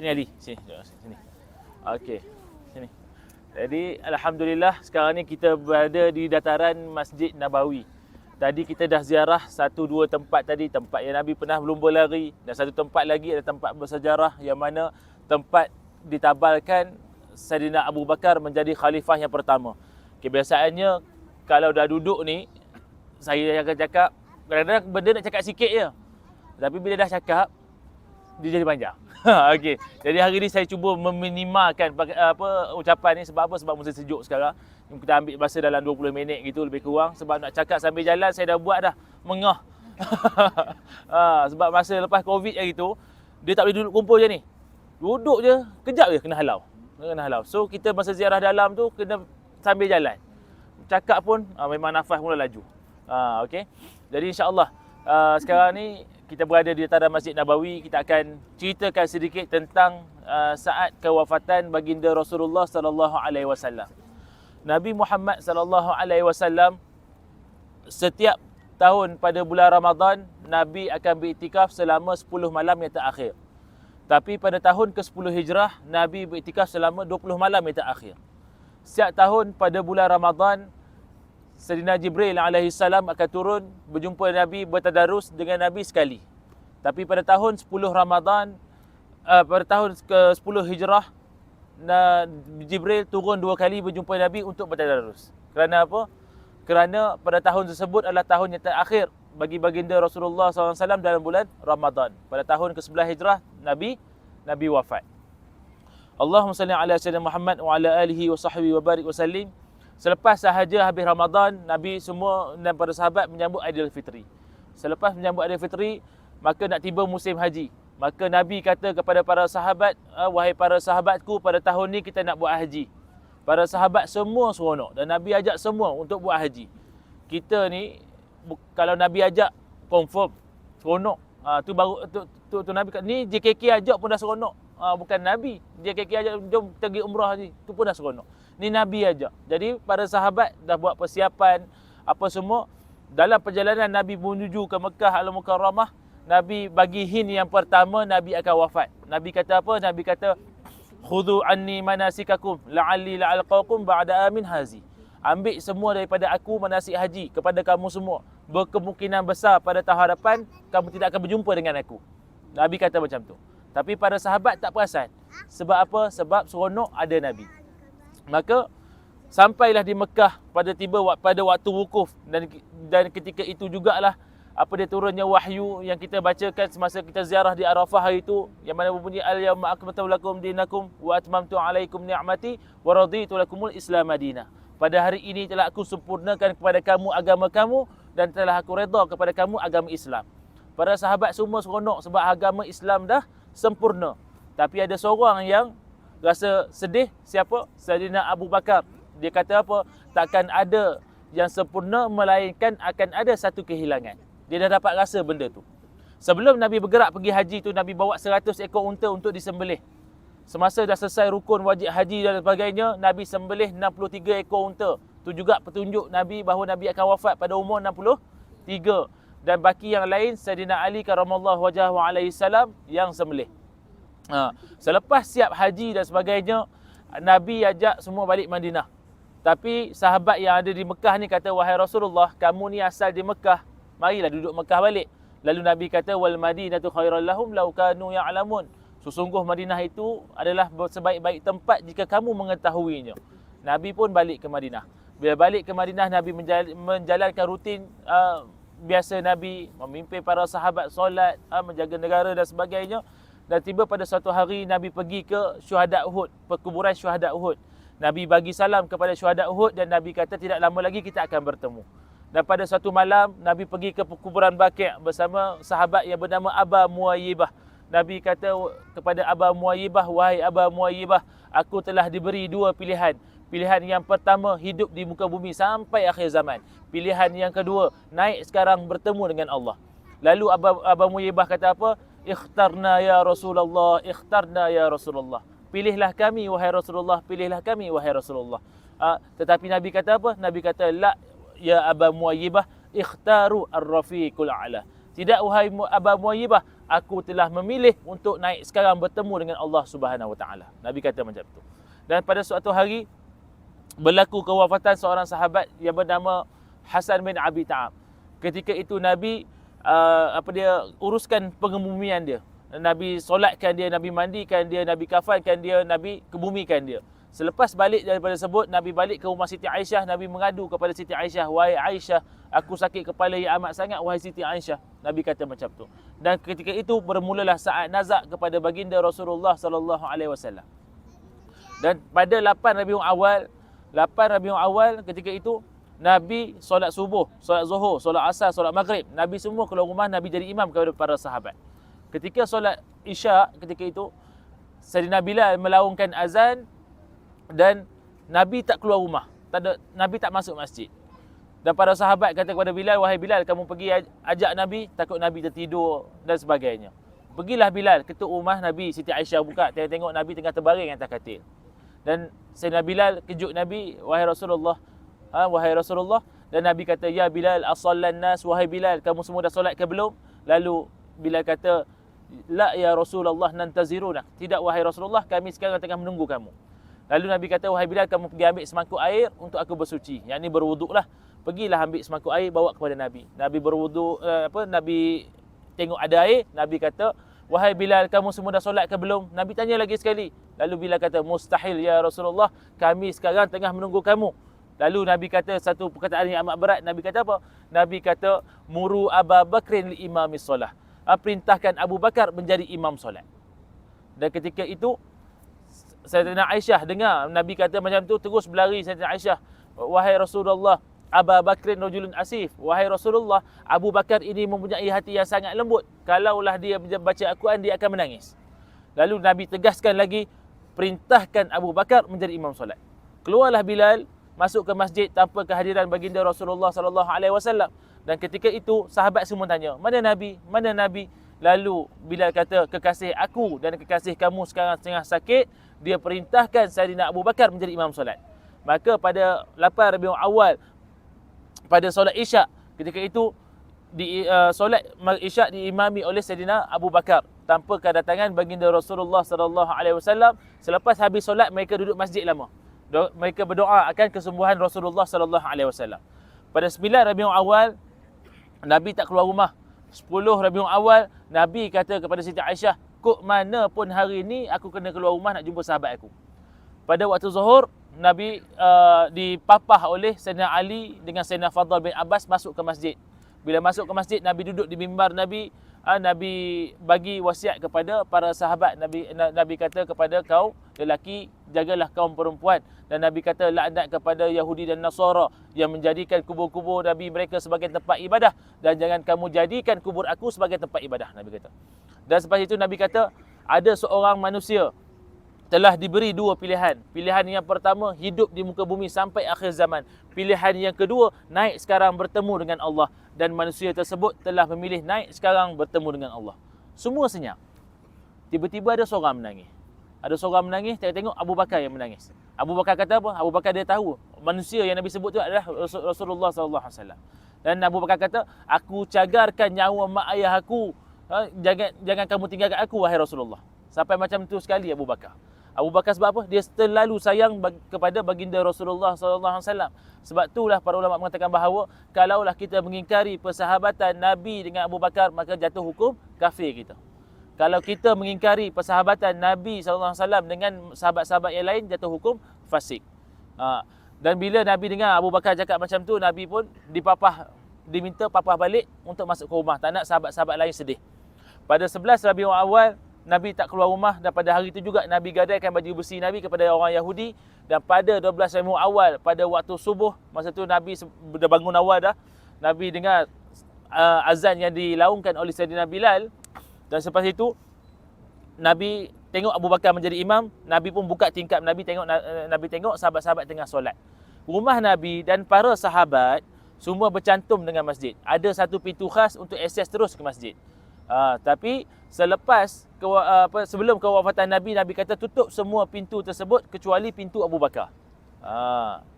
Sini Ali, sini. Sini. Okey. Sini. Jadi alhamdulillah sekarang ni kita berada di dataran Masjid Nabawi. Tadi kita dah ziarah 1-2 tempat tadi, tempat yang Nabi pernah berlumba lari, dan satu tempat lagi ada tempat bersejarah yang mana tempat ditabalkan Saidina Abu Bakar menjadi khalifah yang pertama. Kebiasaannya kalau dah duduk ni, saya akan cakap, kadang-kadang benda nak cakap sikit je. Tapi bila dah cakap, dia jadi panjang. Okey. Jadi hari ni saya cuba meminimalkan ucapan ni. Sebab apa? Sebab musim sejuk sekarang. Kita ambil masa dalam 20 minit gitu lebih kurang. Sebab nak cakap sambil jalan saya dah buat dah. Mengah. Sebab masa lepas Covid hari tu, dia tak boleh duduk kumpul je ni. Duduk je, kejap je kena halau. So kita masa ziarah dalam tu kena sambil jalan. Cakap pun memang nafas mula laju. Okey. Jadi insya-Allah sekarang ni kita berada di dataran Masjid Nabawi. Kita akan ceritakan sedikit tentang saat kewafatan baginda Rasulullah sallallahu alaihi wasallam. Nabi Muhammad sallallahu alaihi wasallam setiap tahun pada bulan Ramadan Nabi akan beriktikaf selama 10 malam yang terakhir. Tapi pada tahun ke-10 Hijrah Nabi beriktikaf selama 20 malam yang terakhir. Setiap tahun pada bulan Ramadan Sayyidina Jibril alaihi salam akan turun berjumpa Nabi, bertadarus dengan Nabi sekali. Tapi pada tahun 10 Ramadan pada tahun ke-10 Hijrah Jibril turun 2 kali berjumpa Nabi untuk bertadarus. Kerana apa? Kerana pada tahun tersebut adalah tahun yang terakhir bagi baginda Rasulullah SAW dalam bulan Ramadan. Pada tahun ke-11 Hijrah Nabi wafat. Allahumma salli ala sayyidina Muhammad wa ala alihi wa sahbihi wa barik wa sallim. Selepas sahaja habis Ramadan, Nabi semua dan para sahabat menyambut Aidilfitri. Selepas menyambut Aidilfitri, maka nak tiba musim haji. Maka Nabi kata kepada para sahabat, wahai para sahabatku, pada tahun ni kita nak buat haji. Para sahabat semua seronok dan Nabi ajak semua untuk buat haji. Kita ni kalau Nabi ajak confirm seronok. Tu baru tu Nabi kata ni JKK ajak pun dah seronok. Bukan Nabi. JKK ajak jom kita pergi umrah haji. Tu pun dah seronok. Ni Nabi ajak. Jadi para sahabat dah buat persiapan apa semua. Dalam perjalanan Nabi menuju ke Mekah Al-Mukarramah, Nabi bagi hint yang pertama Nabi akan wafat. Nabi kata apa? Nabi kata khudhu anni manasikakum la'alli la'alqakum ba'da amin hazi. Ambil semua daripada aku manasik haji kepada kamu semua. Berkemungkinan besar pada tahun hadapan kamu tidak akan berjumpa dengan aku. Nabi kata macam tu. Tapi para sahabat tak perasan. Sebab apa? Sebab seronok ada Nabi. Maka sampailah di Mekah pada waktu wukuf, dan ketika itu jugalah dia turunnya wahyu yang kita bacakan semasa kita ziarah di Arafah hari itu, yang mana berbunyi al-yawma akmaltu lakum dinakum wa atmamtu alaikum ni'mati wa raditu lakumul Islam madinah. Pada hari ini telah aku sempurnakan kepada kamu agama kamu dan telah aku redha kepada kamu agama Islam. Para sahabat semua seronok sebab agama Islam dah sempurna. Tapi ada seorang yang rasa sedih. Siapa? Saidina Abu Bakar. Dia kata apa? Takkan ada yang sempurna melainkan akan ada satu kehilangan. Dia dah dapat rasa benda tu. Sebelum Nabi bergerak pergi haji tu, Nabi bawa 100 ekor unta untuk disembelih. Semasa dah selesai rukun wajib haji dan sebagainya, Nabi sembelih 63 ekor unta. Tu juga petunjuk Nabi bahawa Nabi akan wafat pada umur 63. Dan baki yang lain, Saidina Ali karamallahu wajhahu alaihi salam yang sembelih. Selepas siap haji dan sebagainya, Nabi ajak semua balik Madinah. Tapi sahabat yang ada di Mekah ni kata, wahai Rasulullah, kamu ni asal di Mekah, marilah duduk Mekah balik. Lalu Nabi kata, wal madinatu khairal lahum law kanu ya'lamun. Sesungguh Madinah itu adalah sebaik-baik tempat jika kamu mengetahuinya. Nabi pun balik ke Madinah. Bila balik ke Madinah, Nabi menjalankan rutin biasa Nabi, memimpin para sahabat solat, menjaga negara dan sebagainya. Dan tiba pada suatu hari Nabi pergi ke syuhada Uhud, perkuburan syuhada Uhud. Nabi bagi salam kepada syuhada Uhud dan Nabi kata tidak lama lagi kita akan bertemu. Dan pada suatu malam Nabi pergi ke perkuburan Baqi' bersama sahabat yang bernama Aba Muwayyibah. Nabi kata kepada Aba Muwayyibah, wahai Aba Muwayyibah, aku telah diberi 2 pilihan. Pilihan yang pertama, hidup di muka bumi sampai akhir zaman. Pilihan yang kedua, naik sekarang bertemu dengan Allah. Lalu Aba Muwayyibah kata apa? Ikhtarna ya Rasulullah, ikhtarna ya Rasulullah. Pilihlah kami wahai Rasulullah, pilihlah kami wahai Rasulullah. Tetapi Nabi kata apa? Nabi kata, la ya Aba Muwayyibah, ikhtaru ar-rafiqul a'la. Tidak wahai Aba Muwayyibah, aku telah memilih untuk naik sekarang bertemu dengan Allah Subhanahu Wa Taala. Nabi kata macam tu. Dan pada suatu hari berlaku kewafatan seorang sahabat yang bernama Hasan bin Abi Ta'ab. Ketika itu Nabi uruskan pengebumian dia. Nabi solatkan dia, Nabi mandikan dia, Nabi kafankan dia, Nabi kebumikan dia. Selepas balik daripada sebut, Nabi balik ke rumah Siti Aisyah. Nabi mengadu kepada Siti Aisyah, "Wahai Aisyah, aku sakit kepala yang amat sangat, wahai Siti Aisyah." Nabi kata macam tu. Dan ketika itu bermulalah saat nazak kepada baginda Rasulullah sallallahu alaihi wasallam. Dan pada 8 Rabiul Awal ketika itu Nabi solat subuh, solat zuhur, solat asar, solat maghrib. Nabi semua keluar rumah, Nabi jadi imam kepada para sahabat. Ketika solat Isyak ketika itu, Sayyidina Bilal melaungkan azan dan Nabi tak keluar rumah. Nabi tak masuk masjid. Dan para sahabat kata kepada Bilal, "Wahai Bilal, kamu pergi ajak Nabi, takut Nabi tertidur dan sebagainya." Pergilah Bilal, ketuk rumah Nabi. Siti Aisyah buka, tengok Nabi tengah terbaring atas katil. Dan Sayyidina Bilal kejut Nabi, "Wahai Rasulullah, wahai Rasulullah." Dan Nabi kata, "Ya Bilal, asallan nas, wahai Bilal, kamu semua dah solat ke belum?" Lalu Bilal kata, "La ya Rasulullah, nantaziruna." "Tidak wahai Rasulullah, kami sekarang tengah menunggu kamu." Lalu Nabi kata, "Wahai Bilal, kamu pergi ambil semangkuk air untuk aku bersuci." Yang ni berwuduklah. Pergilah ambil semangkuk air, bawa kepada Nabi. Nabi berwuduk, Nabi tengok ada air. Nabi kata, "Wahai Bilal, kamu semua dah solat ke belum?" Nabi tanya lagi sekali. Lalu Bilal kata, "Mustahil ya Rasulullah, kami sekarang tengah menunggu kamu." Lalu Nabi kata satu perkataan yang amat berat. Nabi kata apa? Nabi kata, "Muru Abu Bakrin li imamis solah." Perintahkan Abu Bakar menjadi imam solat. Dan ketika itu Sayyidina Aisyah dengar Nabi kata macam tu, terus berlari Sayyidina Aisyah, "Wahai Rasulullah, Abu Bakrin rajulun asif." Wahai Rasulullah, Abu Bakar ini mempunyai hati yang sangat lembut. Kalaulah dia baca Al-Quran, dia akan menangis. Lalu Nabi tegaskan lagi, perintahkan Abu Bakar menjadi imam solat. Keluarlah Bilal masuk ke masjid tanpa kehadiran baginda Rasulullah sallallahu alaihi wasallam. Dan ketika itu sahabat semua tanya, "Mana Nabi? Mana Nabi?" Lalu Bilal kata, "Kekasih aku dan kekasih kamu sekarang tengah sakit." Dia perintahkan Sayyidina Abu Bakar menjadi imam solat. Maka pada 8 Rabiul Awal, pada solat Isyak, ketika itu solat Isyak diimami oleh Sayyidina Abu Bakar tanpa kedatangan baginda Rasulullah sallallahu alaihi wasallam. Selepas habis solat, mereka duduk masjid lama. Mereka berdoa akan kesembuhan Rasulullah sallallahu alaihi wasallam. Pada 9 Rabiul Awal, Nabi tak keluar rumah. 10 Rabiul Awal, Nabi kata kepada Siti Aisyah, "Kok mana pun hari ni aku kena keluar rumah nak jumpa sahabat aku." Pada waktu zuhur, Nabi dipapah oleh Sayyidina Ali dengan Sayyidina Fadl bin Abbas masuk ke masjid. Bila masuk ke masjid, Nabi duduk di mimbar Nabi. Nabi bagi wasiat kepada para sahabat. Nabi kata kepada kaum lelaki, jagalah kaum perempuan. Dan Nabi kata, laknat kepada Yahudi dan Nasara yang menjadikan kubur-kubur Nabi mereka sebagai tempat ibadah. Dan jangan kamu jadikan kubur aku sebagai tempat ibadah, Nabi kata. Dan selepas itu Nabi kata, ada seorang manusia telah diberi dua pilihan. Pilihan yang pertama, hidup di muka bumi sampai akhir zaman. Pilihan yang kedua, naik sekarang bertemu dengan Allah. Dan manusia tersebut telah memilih naik sekarang bertemu dengan Allah. Semua senyap. Tiba-tiba ada seorang menangis. Ada seorang menangis, tengok Abu Bakar yang menangis. Abu Bakar kata apa? Abu Bakar dia tahu manusia yang Nabi sebut tu adalah Rasulullah sallallahu alaihi wasallam. Dan Abu Bakar kata, aku cagarkan nyawa mak ayah aku. Jangan kamu tinggalkan aku, wahai Rasulullah. Sampai macam tu sekali Abu Bakar. Abu Bakar sebab apa? Dia terlalu sayang kepada baginda Rasulullah sallallahu alaihi wasallam. Sebab itulah para ulama mengatakan bahawa kalaulah kita mengingkari persahabatan Nabi dengan Abu Bakar, maka jatuh hukum kafir kita. Kalau kita mengingkari persahabatan Nabi sallallahu alaihi wasallam dengan sahabat-sahabat yang lain, jatuh hukum fasik. Dan bila Nabi dengar Abu Bakar cakap macam tu, Nabi pun diminta papah balik untuk masuk ke rumah. Tak nak sahabat-sahabat lain sedih. Pada 11 Rabiul Awal, Nabi tak keluar rumah, dan pada hari itu juga Nabi gadaikan baju besi Nabi kepada orang Yahudi. Dan pada 12 Rabiul Awal, pada waktu subuh, masa tu Nabi dah bangun awal dah, Nabi dengar azan yang dilaungkan oleh Sayyidina Bilal. Dan selepas itu Nabi tengok Abu Bakar menjadi imam. Nabi pun buka tingkap Nabi, Nabi tengok sahabat-sahabat tengah solat. Rumah Nabi dan para sahabat semua bercantum dengan masjid. Ada satu pintu khas untuk akses terus ke masjid. Tapi selepas sebelum kewafatan Nabi, Nabi kata tutup semua pintu tersebut kecuali pintu Abu Bakar.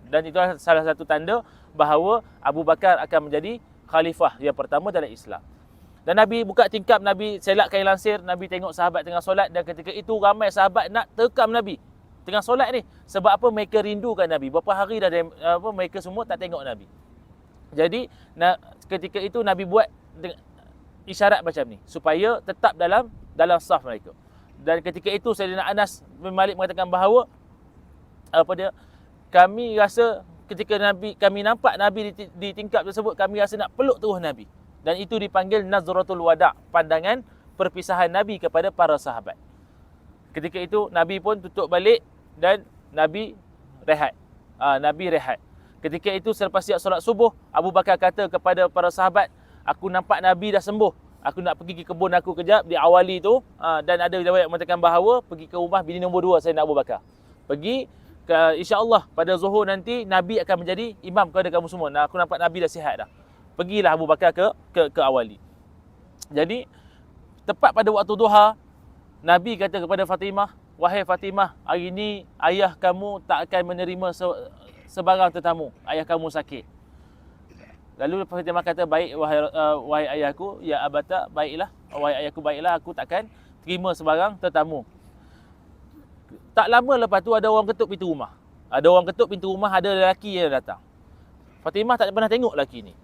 Dan itu salah satu tanda bahawa Abu Bakar akan menjadi khalifah yang pertama dalam Islam. Dan Nabi buka tingkap, Nabi selak kain lansir, Nabi tengok sahabat tengah solat, dan ketika itu ramai sahabat nak tekam Nabi tengah solat ni. Sebab apa? Mereka rindukan Nabi. Berapa hari dah mereka semua tak tengok Nabi. Jadi ketika itu Nabi buat isyarat macam ni supaya tetap dalam saf mereka. Dan ketika itu Sayyidina Anas bin Malik mengatakan bahawa kami rasa ketika kami nampak Nabi di tingkap tersebut, kami rasa nak peluk terus Nabi. Dan itu dipanggil Nazratul Wada', pandangan perpisahan Nabi kepada para sahabat. Ketika itu Nabi pun tutup balik dan Nabi rehat. Nabi rehat. Ketika itu selepas siap solat subuh, Abu Bakar kata kepada para sahabat, aku nampak Nabi dah sembuh. Aku nak pergi ke kebun aku kejap di Awali tu. Dan ada riwayat mengatakan bahawa pergi ke rumah bini nombor 2 Sayyidina Abu Bakar. Pergi insya-Allah pada Zuhur nanti Nabi akan menjadi imam kepada kamu semua. Aku nampak Nabi dah sihat dah. Pergilah Abu Bakar ke Awali. Jadi tepat pada waktu duha, Nabi kata kepada Fatimah, wahai Fatimah, hari ini ayah kamu tak akan menerima sebarang tetamu. Ayah kamu sakit. Lalu Fatimah kata, baik wahai ayahku, ya abata, baiklah. Wahai ayahku, baiklah, aku takkan terima sebarang tetamu. Tak lama lepas tu ada orang ketuk pintu rumah. Ada orang ketuk pintu rumah, ada lelaki yang datang. Fatimah tak pernah tengok lelaki ni.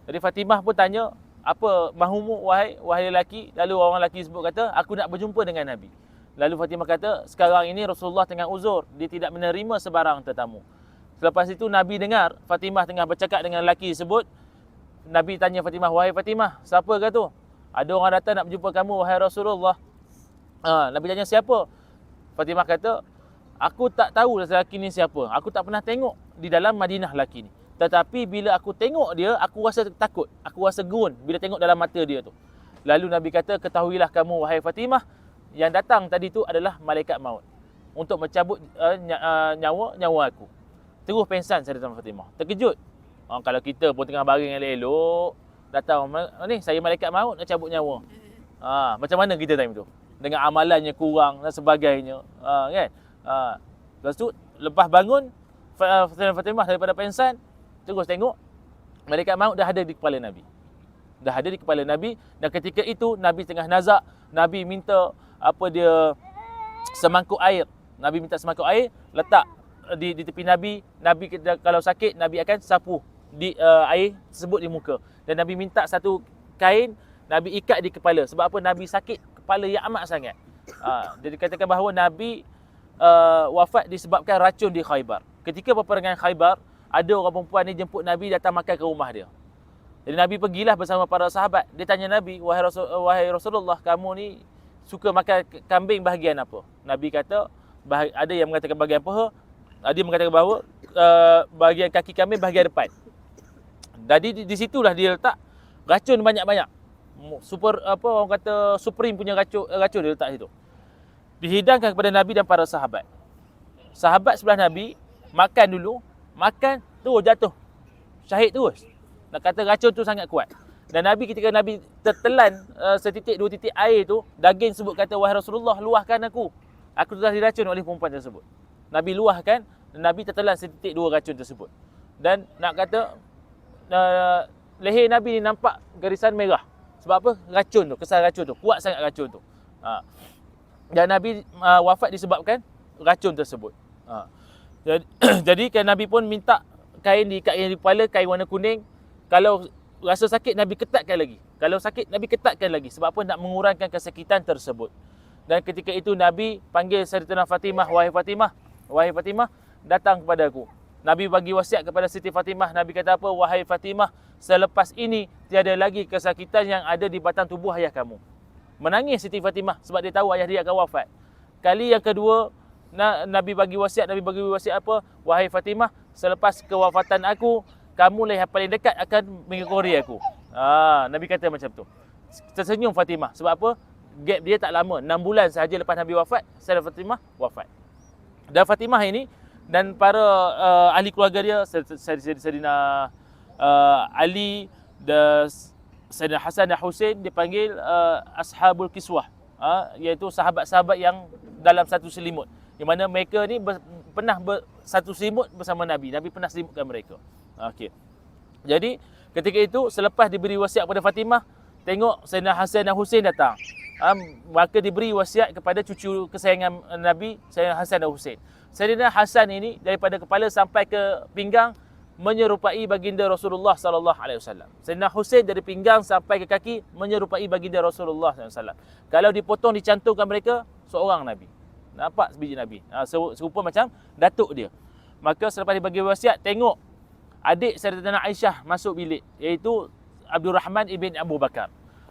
Jadi Fatimah pun tanya, apa mahumu wahai lelaki? Lalu orang lelaki sebut kata, aku nak berjumpa dengan Nabi. Lalu Fatimah kata, sekarang ini Rasulullah tengah uzur, dia tidak menerima sebarang tetamu. Selepas itu Nabi dengar Fatimah tengah bercakap dengan lelaki tersebut. Nabi tanya Fatimah, wahai Fatimah, siapa kata tu? Ada orang datang nak berjumpa kamu wahai Rasulullah. Nabi tanya, siapa? Fatimah kata, aku tak tahu lelaki ni siapa. Aku tak pernah tengok di dalam Madinah lelaki ni. Tetapi bila aku tengok dia, aku rasa takut. Aku rasa gerun bila tengok dalam mata dia tu. Lalu Nabi kata, ketahuilah kamu wahai Fatimah, yang datang tadi tu adalah malaikat maut untuk mencabut nyawa aku. Terus pengsan Sayyidatina Fatimah. Terkejut. Kalau kita pun tengah baring elok-elok, datang ni saya malaikat maut nak cabut nyawa. Macam mana kita time tu? Dengan amalannya kurang dan sebagainya. Kan? Lepas tu lepas bangun Sayyidatina Fatimah daripada pengsan, terus tengok malaikat maut dah ada di kepala Nabi. Dah ada di kepala Nabi, dan ketika itu Nabi tengah nazak, Nabi minta semangkuk air. Nabi minta semangkuk air, letak di tepi Nabi. Nabi kalau sakit, Nabi akan sapu di air tersebut di muka. Dan Nabi minta satu kain, Nabi ikat di kepala. Sebab apa? Nabi sakit kepala yang amat sangat. Jadi dikatakan bahawa Nabi wafat disebabkan racun di Khaybar. Ketika peperangan Khaybar, ada orang perempuan ni jemput Nabi datang makan ke rumah dia. Jadi Nabi pergilah bersama para sahabat. Dia tanya Nabi, wahai Rasulullah, kamu ni suka makan kambing bahagian apa? Nabi kata, ada yang mengatakan bahagian paha, ada yang mengatakan bahawa bahagian kaki kambing bahagian depan. Jadi di situlah dia letak racun banyak-banyak. Orang kata supreme punya racun dia letak situ. Dihidangkan kepada Nabi dan para sahabat. Sahabat sebelah Nabi makan dulu, makan terus jatuh. Syahid terus. Nak kata racun tu sangat kuat. Dan Nabi ketika Nabi tertelan setitik dua titik air tu, daging sebut kata, wahai Rasulullah, luahkan aku. Aku telah diracun oleh perempuan tersebut. Nabi luahkan, dan Nabi tertelan setitik dua racun tersebut. Dan nak kata leher Nabi ni nampak garisan merah. Sebab apa? Racun tu, kesan racun tu. Kuat sangat racun tu. Dan Nabi wafat disebabkan racun tersebut. Jadi kan Nabi pun minta kain diikat di kepala, kain warna kuning. Kalau rasa sakit, Nabi ketatkan lagi. Kalau sakit, Nabi ketatkan lagi. Sebab apa? Nak mengurangkan kesakitan tersebut. Dan ketika itu Nabi panggil Sayyidatina Fatimah, wahai Fatimah, datang kepada aku. Nabi bagi wasiat kepada Siti Fatimah. Nabi kata apa? Wahai Fatimah, selepas ini tiada lagi kesakitan yang ada di batang tubuh ayah kamu. Menangis Siti Fatimah sebab dia tahu ayah dia akan wafat. Kali yang kedua, Nabi bagi wasiat apa? Wahai Fatimah, selepas kewafatan aku, kamulah yang paling dekat akan mengikori aku. Nabi kata macam tu. Tersenyum Fatimah. Sebab apa? Gap dia tak lama. 6 bulan sahaja lepas Nabi wafat, Sayyidatina Fatimah wafat. Dan Fatimah ini dan para ahli keluarga dia, Sayyidina Ali dan Sayyidina Hasan dan Husain, dipanggil Ashabul Kiswah. Iaitu sahabat-sahabat yang dalam satu selimut. Di mana mereka ni pernah satu selimut bersama Nabi. Nabi pernah selimutkan mereka. Okey. Jadi ketika itu selepas diberi wasiat kepada Fatimah, tengok Sayyidina Hasan dan Husain datang. Maka diberi wasiat kepada cucu kesayangan Nabi, Sayyidina Hasan dan Husain. Sayyidina Hasan ini daripada kepala sampai ke pinggang menyerupai baginda Rasulullah sallallahu alaihi wasallam. Sayyidina Husain dari pinggang sampai ke kaki menyerupai baginda Rasulullah sallallahu alaihi wasallam. Kalau dipotong dicantumkan mereka seorang Nabi. Nampak sebiji Nabi. Serupa macam datuk dia. Maka selepas dibagi wasiat, tengok adik Sayyidatina Aisyah masuk bilik, iaitu Abdul Rahman ibn Abu Bakar.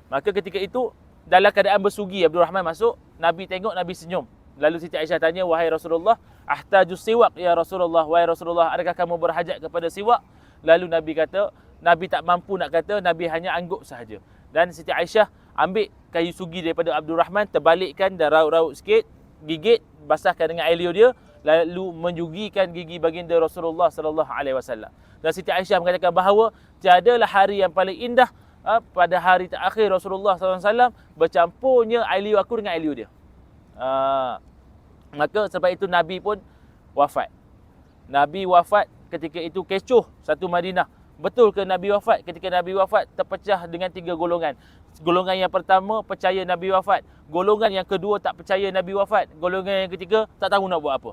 Maka ketika itu dalam keadaan bersugi Abdul Rahman masuk, Nabi tengok, Nabi senyum. Lalu Siti Aisyah tanya, "Wahai Rasulullah, ahtajus siwak ya Rasulullah, wahai Rasulullah, adakah kamu berhajat kepada siwak?" Lalu Nabi kata, Nabi tak mampu nak kata, Nabi hanya angguk sahaja. Dan Siti Aisyah ambil kayu sugi daripada Abdul Rahman, terbalikkan dan raut-raut sikit, gigit, basahkan dengan air liur dia, lalu menjugikan gigi baginda Rasulullah sallallahu alaihi wasallam. Dan Siti Aisyah mengatakan bahawa tiadalah hari yang paling indah pada hari terakhir Rasulullah sallallahu alaihi wasallam bercampurnya air liur aku dengan air liur dia. Maka sebab itu Nabi pun wafat. Nabi wafat ketika itu kecoh satu Madinah. Betul ke Nabi wafat? Ketika Nabi wafat terpecah dengan 3 golongan. Golongan yang pertama percaya Nabi wafat. Golongan yang kedua tak percaya Nabi wafat. Golongan yang ketiga tak tahu nak buat apa.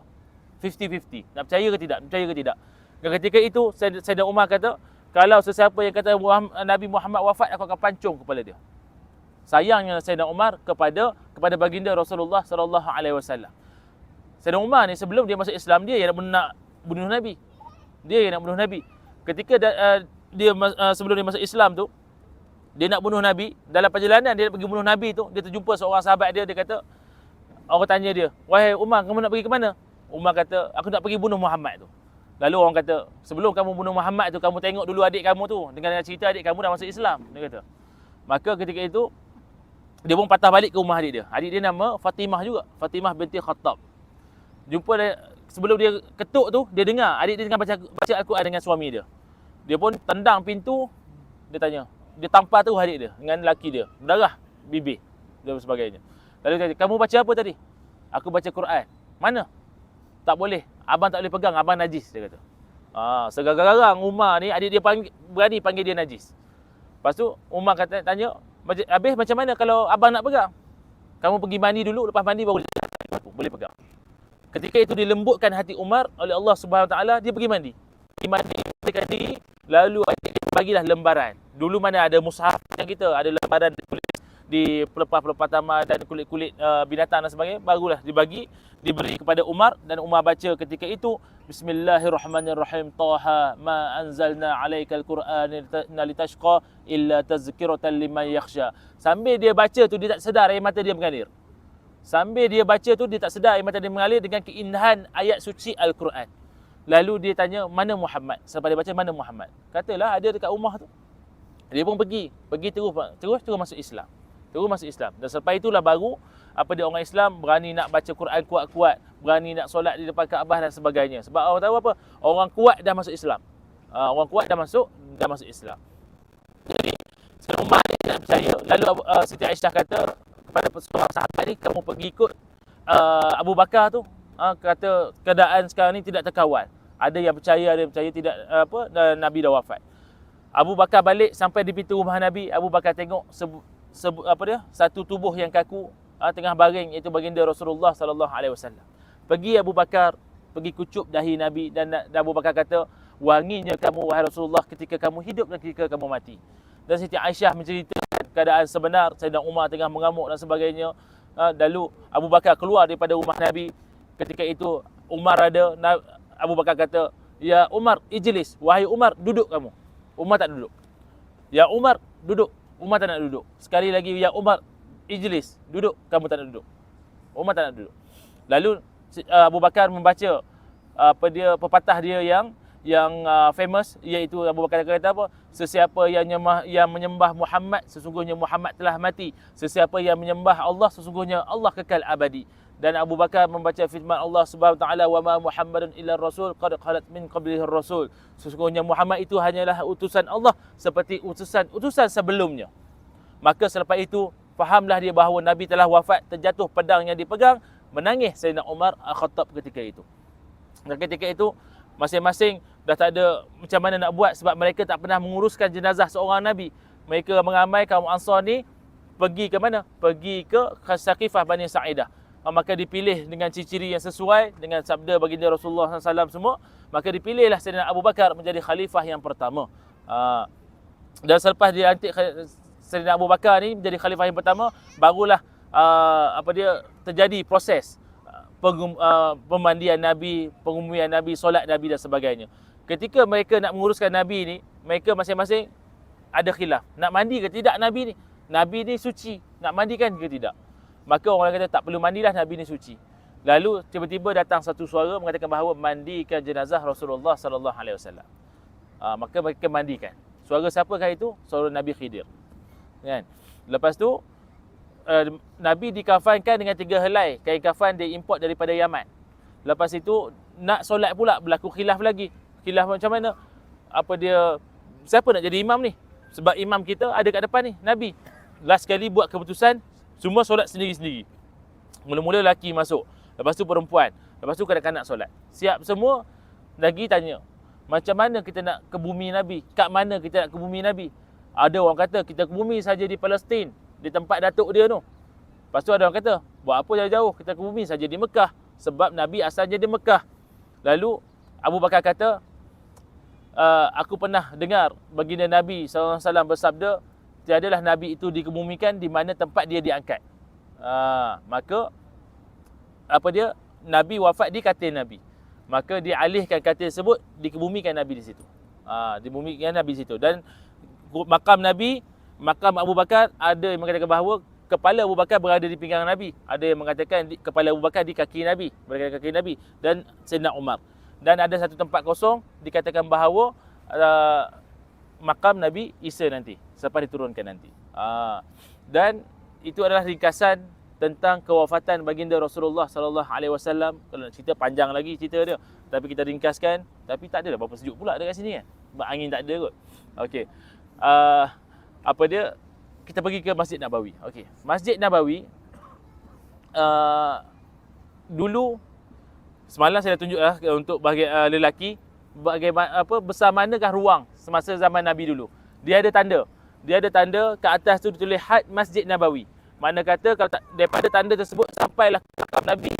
50-50. Nak percaya ke tidak? Percaya ke tidak? Dan ketika itu Sayyidina Umar kata, kalau sesiapa yang kata Nabi Muhammad wafat, aku akan pancung kepala dia. Sayangnya Sayyidina Umar kepada baginda Rasulullah sallallahu alaihi wasallam. Sayyidina Umar ni sebelum dia masuk Islam, dia yang nak bunuh Nabi. Dia yang nak bunuh Nabi. Ketika sebelum dia masuk Islam tu, dia nak bunuh Nabi. Dalam perjalanan dia nak pergi bunuh Nabi tu, dia terjumpa seorang sahabat dia. Dia kata, orang tanya dia, "Wahai Umar, kamu nak pergi ke mana?" Umar kata, "Aku nak pergi bunuh Muhammad tu." Lalu orang kata, "Sebelum kamu bunuh Muhammad tu, kamu tengok dulu adik kamu tu. Dengan cerita adik kamu dah masuk Islam." Dia kata. Maka ketika itu, dia pun patah balik ke rumah adik dia. Adik dia nama Fatimah juga. Fatimah binti Khattab. Jumpa dia, sebelum dia ketuk tu, dia dengar adik dia tengah baca Al-Quran dengan suami dia. Dia pun tendang pintu. Dia tanya, dia tampar tu adik dia dengan lelaki dia, berdarah bibir dan sebagainya. Lalu dia kata, "Kamu baca apa tadi?" "Aku baca Quran." "Mana?" "Tak boleh, abang tak boleh pegang, abang najis," dia kata. Segarang-garang Umar ni, adik dia berani panggil dia najis. Lepas tu Umar tanya, "Habis macam mana kalau abang nak pegang?" "Kamu pergi mandi dulu, lepas mandi baru boleh pegang." Ketika itu dilembutkan hati Umar oleh Allah Subhanahu Wa Taala, dia pergi mandi. Diri, lalu adik dia bagilah lembaran. Dulu mana ada mushaf yang kita, ada lembaran ditulis di pelepah-pelepah taman dan kulit-kulit binatang dan sebagainya, barulah diberi kepada Umar, dan Umar baca ketika itu, "Bismillahirrahmanirrahim, Taha ma anzalna 'alaikal Qur'ana litashqa illa tazkiratan liman yakhsha." Sambil dia baca tu, dia tak sedar air mata dia mengalir. Sambil dia baca tu, dia tak sedar air mata dia mengalir dengan keindahan ayat suci Al-Quran. Lalu dia tanya, "Mana Muhammad?" Sampai dia baca, "Mana Muhammad?" Katalah, "Ada dekat rumah tu." Dia pun pergi terus masuk Islam. Terus masuk Islam. Dan selepas itulah baru dia orang Islam berani nak baca Quran kuat-kuat, berani nak solat di depan Kaabah dan sebagainya. Sebab orang tahu apa? Orang kuat dah masuk Islam. Orang kuat dah masuk Islam. Jadi Umar ni tak percaya. Lalu Siti Aisyah kata kepada seorang sahabat ni, "Kamu pergi ikut Abu Bakar tu." Kata keadaan sekarang ni tidak terkawal. Ada yang percaya, ada yang percaya tidak, Nabi dah wafat. Abu Bakar balik sampai di pintu rumah Nabi. Abu Bakar tengok satu tubuh yang kaku tengah baring, iaitu baginda Rasulullah sallallahu alaihi wasallam. Pergi Abu Bakar, pergi kucup dahi Nabi, dan Abu Bakar kata, "Wanginya kamu wahai Rasulullah ketika kamu hidup dan ketika kamu mati." Dan Siti Aisyah menceritakan keadaan sebenar, Sayyidina Umar tengah mengamuk dan sebagainya. Lalu Abu Bakar keluar daripada rumah Nabi. Ketika itu Umar ada, Abu Bakar kata, "Ya Umar, ijlis." "Wahai Umar, duduk kamu." Umar tak duduk. "Ya Umar, duduk." Umar tak nak duduk. Sekali lagi, "Ya Umar, ijlis." "Duduk." "Kamu tak nak duduk." Umar tak nak duduk. Lalu Abu Bakar membaca pepatah dia yang famous, iaitu Abu Bakar kata apa? "Sesiapa yang menyembah Muhammad, sesungguhnya Muhammad telah mati. Sesiapa yang menyembah Allah, sesungguhnya Allah kekal abadi." Dan Abu Bakar membaca firman Allah Subhanahu Wa Taala, "Wa ma Muhammadun illa rasul qad khalat min qablihi rasul." Sesungguhnya Muhammad itu hanyalah utusan Allah seperti utusan sebelumnya. Maka selepas itu fahamlah dia bahawa Nabi telah wafat, terjatuh pedang yang dipegang, menangis Sayyidina Umar Khattab ketika itu. Dan ketika itu masing-masing dah tak ada macam mana nak buat, sebab mereka tak pernah menguruskan jenazah seorang Nabi. mereka mengamai kaum Ansar ni pergi ke mana? Pergi ke Saqifah Bani Sa'idah. Maka dipilih dengan ciri-ciri yang sesuai dengan sabda baginda Rasulullah SAW semua. Maka dipilihlah Sayyidina Abu Bakar menjadi khalifah yang pertama. Dan selepas dilantik Sayyidina Abu Bakar ni menjadi khalifah yang pertama, barulah terjadi proses pemandian Nabi, pengumuman Nabi, solat Nabi dan sebagainya. Ketika mereka nak menguruskan Nabi ni, mereka masing-masing ada khilaf. Nak mandi ke tidak Nabi ni? Nabi ni suci, nak mandikan ke tidak? Maka orang kata tak perlu mandilah, Nabi ni suci. Lalu tiba-tiba datang satu suara mengatakan bahawa mandikan jenazah Rasulullah sallallahu alaihi wasallam. Maka mereka mandikan. Suara siapakah itu? Suara Nabi Khidir. Kan? Lepas tu Nabi dikafankan dengan 3 helai kain kafan dia import daripada Yaman. Lepas itu nak solat pula berlaku khilaf lagi. Khilaf macam mana? Siapa nak jadi imam ni? Sebab imam kita ada kat depan ni, Nabi. Last kali buat keputusan, semua solat sendiri-sendiri. Mula-mula lelaki masuk, lepas tu perempuan, lepas tu kanak-kanak solat. Siap semua, lagi tanya, macam mana kita nak ke bumi Nabi? Kat mana kita nak ke bumi Nabi? Ada orang kata kita ke bumi saja di Palestin, di tempat datuk dia tu. Lepas tu ada orang kata, buat apa jauh-jauh, kita ke bumi saja di Mekah, sebab Nabi asalnya di Mekah. Lalu Abu Bakar kata, aku pernah dengar baginda Nabi SAW bersabda, tiadalah Nabi itu dikebumikan di mana tempat dia diangkat. Maka Nabi wafat di katil Nabi. Maka dialihkan katil tersebut, dikebumikan Nabi di situ. Dibumikan Nabi di situ. Dan makam Nabi, makam Abu Bakar, ada yang mengatakan bahawa kepala Abu Bakar berada di pinggang Nabi. Ada yang mengatakan kepala Abu Bakar di kaki Nabi, berada di kaki Nabi. Dan Sayyidina Umar. Dan ada satu tempat kosong, dikatakan bahawa makam Nabi Isa nanti, selepas diturunkan nanti. Dan itu adalah ringkasan tentang kewafatan baginda Rasulullah sallallahu alaihi wasallam. Kalau nak cerita panjang lagi cerita dia, tapi kita ringkaskan. Tapi tak adalah berapa sejuk pula dekat sini kan. Sebab angin tak ada kot. Okey. Kita pergi ke Masjid Nabawi. Okey. Masjid Nabawi dulu, semalam saya dah tunjuk untuk bahagian lelaki besar manakah ruang semasa zaman Nabi dulu. Dia ada tanda. Dia ada tanda ke atas tu ditulis had Masjid Nabawi. Mana kata kalau daripada tanda tersebut sampailah ke makam Nabi.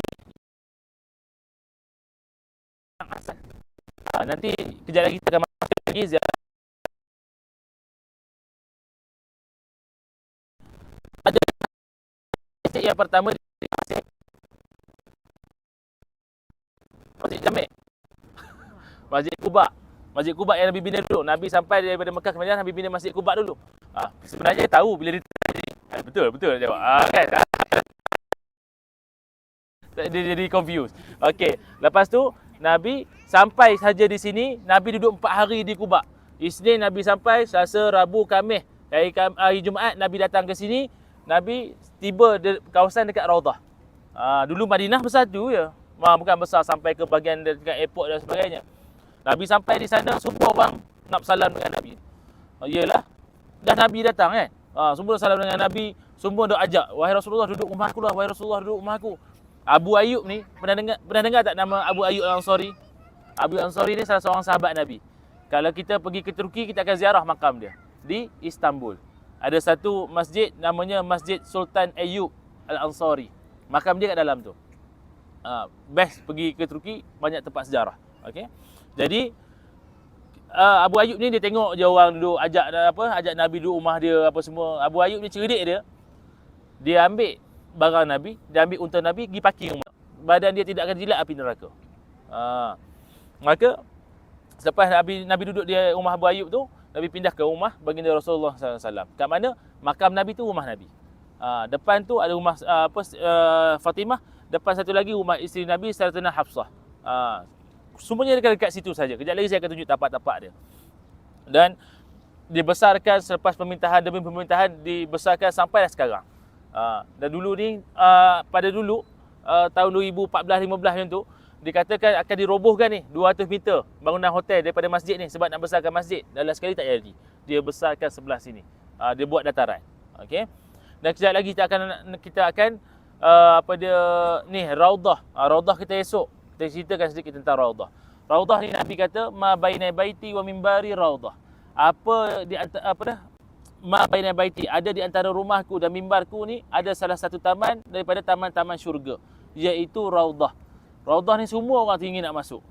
Nanti kejap lagi kita akan masuk lagi ziarah. Ada masjid yang pertama di Masjid Jamek. Masjid Quba. Masjid Quba yang Nabi bina dulu. Nabi sampai daripada Mekah ke Madinah, Nabi bina Masjid Quba dulu. Sebenarnya tahu bila dia betul jawab. Kan? Dia jadi confused. Okey, lepas tu Nabi sampai saja di sini, Nabi duduk 4 hari di Quba. Isnin Nabi sampai, Selasa, Rabu, Khamis. Hari Jumaat Nabi datang ke sini, Nabi tiba di kawasan dekat Raudah. Dulu Madinah besar tu je. Bukan besar sampai ke bahagian dekat airport dan sebagainya. Nabi sampai di sana, semua orang nak bersalam dengan Nabi. Iyalah, dah Nabi datang kan. Semua salam dengan Nabi, semua dah ajak, wahai Rasulullah duduk rumah aku lah, wahai Rasulullah duduk rumah aku. Abu Ayyub ni, pernah dengar tak nama Abu Ayyub Al-Ansari? Abu Ansari ni salah seorang sahabat Nabi. Kalau kita pergi ke Turki, kita akan ziarah makam dia di Istanbul. Ada satu masjid namanya Masjid Sultan Ayyub Al-Ansari. Makam dia kat dalam tu. Best pergi ke Turki, banyak tempat sejarah. Okey. Jadi Abu Ayyub ni dia tengok je orang duduk ajak Nabi duduk rumah dia apa semua. Abu Ayyub ni cerdik dia. Dia ambil barang Nabi, dia ambil unta Nabi pergi parking rumah. Badan dia tidak akan jilat api neraka. Maka selepas Nabi duduk di rumah Abu Ayyub tu, Nabi pindah ke rumah baginda Rasulullah SAW. Kat mana? Makam Nabi tu rumah Nabi. Depan tu ada rumah Fatimah, depan satu lagi rumah isteri Nabi Sayyidatina Hafsah. Semuanya dekat situ saja. Kejap lagi saya akan tunjuk tapak-tapak dia. Dan dibesarkan selepas pemerintahan demi pemerintahan, dibesarkan sampai sekarang. Dan dulu ni, pada dulu tahun 2014-15 macam tu, dikatakan akan dirobohkan ni 200 meter bangunan hotel daripada masjid ni sebab nak besarkan masjid. Dalam sekali tak jadi. Dia besarkan sebelah sini. Dia buat dataran. Okey. Dan kejap lagi kita akan ni Raudah. Raudah kita esok. Kita ceritakan sedikit tentang Raudah. Raudah ni Nabi kata ma bainai baiti wa minbari Raudah. ma baina baiti, ada di antara rumahku dan mimbarku ni ada salah satu taman daripada taman-taman syurga, iaitu Raudhah. Raudhah ni semua orang ingin nak masuk.